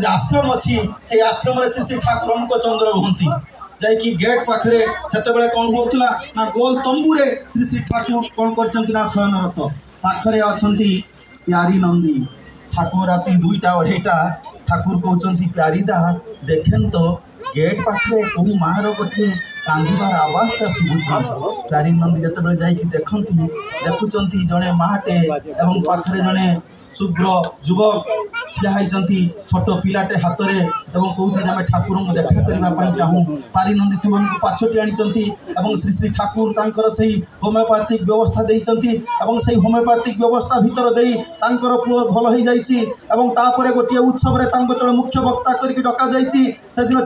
आश्रम अच्छी से आश्रम श्री श्री ठाकुर चंद्र रुहति जाकि गेट पाखे से कौन होता ना गोल तंबूरे श्री श्री ठाकुर कौन कर शयनरत पाखे अच्छा प्यारी नंदी ठाकुर रात्रि 2टा 2:30 ठाकुर कहते प्यारीदा देखें तो गेट पाखे कौ मार गोटे कांदार आवाजटा शुभुची प्यारी नंदी जिते जाकि देखुंट जड़े माटे एवं पाखे जड़े शुभ्र युवक ठिया छोट पिलाटे हाथ में कहते आम ठाकुर को देखा करने चाहूँ पारी नंदी से पाछटी आनी श्री श्री ठाकुर तांकर से होमियोपैथिक व्यवस्था देती से होमियोपैथिक व्यवस्था भितर दे पुओ भल हो जापर गोटे उत्सव जो मुख्य वक्ता करके डक से दिन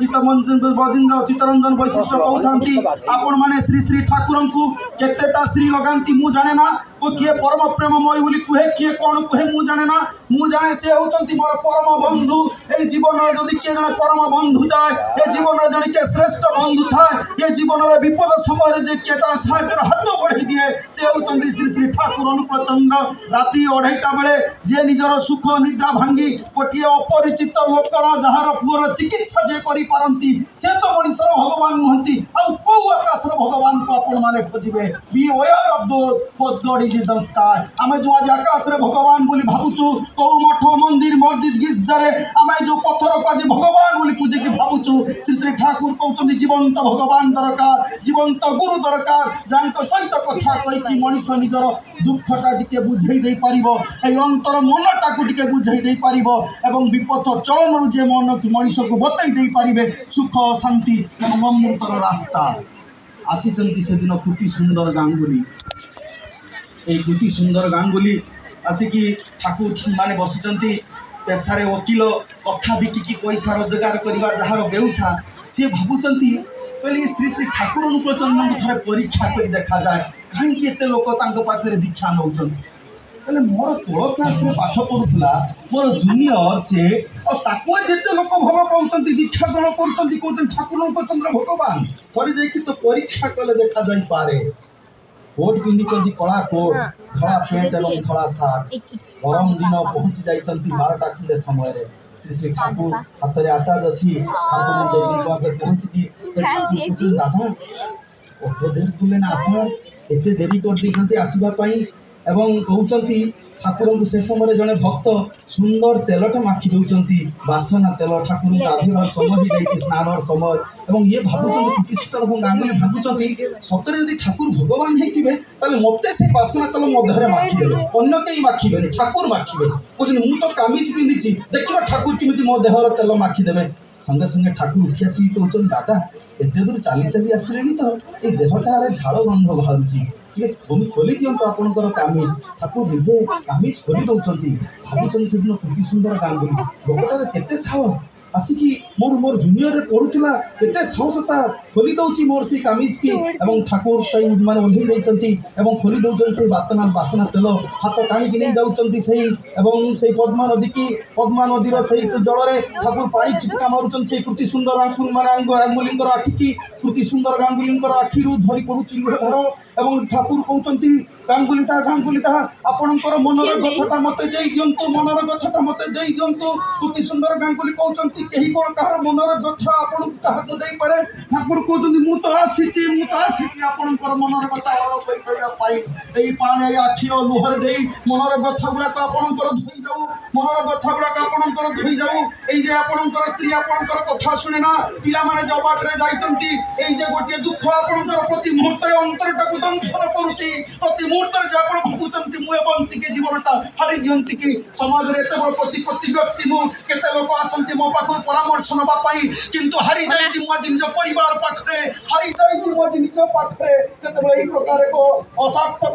चित्तरंजन वैशिष्ट कहते आपण मैंने श्री श्री ठाकुर को केतेटा श्री लगाती मु जाने ना को किए परम प्रेममय बोली कहे किए कौन कहे मु जाने ना मु जाने से होचंती मोर परम बंधु ए जीवन रे जदि के जने परम बंधु जाए ए जीवन रे जने के श्रेष्ठ बंधु थाए ए जीवन रे विपद समय रे जे के तार सहायता हाथ बढ़ाई दिए से होचंती श्री श्री ठाकुर अनुप्रचंड राति 2:30 बेले जे निजर सुख निद्रा भांगी गोटे अपरिचित लोकर जहार पुअर चिकित्सा जे करि पारंती से तो मनुष्यर भगवान नुहंती आ को आकाशर भगवान को आपण माने खोजिबे be aware of those god is in the sky आमे जो आज आकाश रे भगवान बोली भाबुचु को मठ मंदिर मस्जिद गिरजारे आमे जो पत्थर को आज भगवान बोली पूजे के भाबुचु श्री श्री ठाकुर कहउछन जीवंत भगवान दरकार जीवंत गुरु दरकार जानक सहित कथा कहि कि मनुष्य निजर दुखटा टिके बुझाई दे पारिबो ए अंतर मनटा को टिके बुझाई दे पारिबो एवं विपथ चलन रु जे मन की मनुष्य को बतई दे पारिबे सुख शांति एवं अमृतर रास्ता आसीचंती से दिन कुटी सुंदर गांगुली ए कुटी सुंदर गांगुली आसिकी ठाकुर माने बसिचंती पेशारे वकील कथा बिकिकी पैसा रोजगार करवा जहार व्यवसा सी भावुंट कहले श्री श्री ठाकुर अनुकूलचंद्र को थे परीक्षा कर देखा जाए कहीं एत लोक पाखे दीक्षा नौ कहले मोर तोल क्लास पाठ पढ़ुला मोर जूनियर से जिते लोक भल पाँच दीक्षा ग्रहण कर ठाकुर अनुकूलचंद्र भगवान थोड़ी जाकि तो परीक्षा कले देखा जाई पारे कोट पिंधि कला कोट धला पेंट और धला सार्ट गरम दिन पहुँची जाइंट 12टा खंडे समय श्री श्री ठाकुर हाथ में अटाच अच्छी ठाकुर पहुँची ठाकुर पूछे दादा अत देर खुले ना आसार एत देरी कर आसवाई एवं कहते ठाकुर को से समय जड़े भक्त सुंदर तेलटा माखी दौरान बासना तेल ठाकुर गाधोर समय भी जाइए स्नान समय और ये भावुं प्रतिष्ठित गांगुली भावुं सतरे यदि ठाकुर भगवान होते मत से बासना तेल मध्य माखीदे अन्न कहीं माखिबे ठाकुर माखिबे कहते मुझे तो कामिज पिंधि देखा ठाकुर केमी मो देहर तेल माखीदे संगे संगे ठाकुर उठी आसिक कहते दादा एत दूर चली चली आसिले तो ये देहटार झाड़ गंध बाहर खोली दिंतु आपंकर कामिज ठाकुर निजे कामिज खोली दौरान भावुं से दिन कुटी सुंदर गांगुली लोकटार केते साहस आसिकी मोर मोर जूनियर पढ़ुला केते साहसता खोली दौची मोर से कामिज की एवं ठाकुर माने ओल्है देइचंती एवं खोली दौचन से बासना तेल हाथ टाणी नहीं जाउचंती से पद्मा नदी की पद्मा नदीर से जल रे ठाकुर पानी छिटका मारुचन से कृति सुंदर गांगुलींगर आखि की कृति सुंदर गांगुलींगर आखिरु झरी पड़ुची लुहधार एवं ठाकुर कहउचंती गांगुलिता आपणकर मनर कथटा मते देई दियंतु मनर कथटा मते देई दियंतु कृति सुंदर गांगुली कहउचंती कहीं कौन कहार मनर कथा आपन कहाको देई पारे ठाकुर कहउचंती मु तो आसीची आपणकर मनर कथा कहि कहिया पाई एई पानी आखिर लुहर देई मनर कथा गुडा आपणकर धोई जाऊ मनर कथा गुडा आपणकर धोई जाऊ एई जे आपणकर स्त्री आपणकर कथा सुने ना पिला माने जो बाटरे जाइचंती एई जे गोटे दुख आपणकर प्रति मुहूर्त रे अंतरटा को दंशन करूची प्रति मुहूर्त रे जे आपण भाबुचंती मु बंची के जीवनटा हारि दियंती कि समाज रे एते बड़ प्रति व्यक्ति मु केते लोक आसंती मो पाखु परामर्श नबा पाई किंतु हारि जाइची मु आज निज परिवार पाखरे हारि जाइची मु आज निज पाखरे केते बड़ एई प्रकार को असार्थक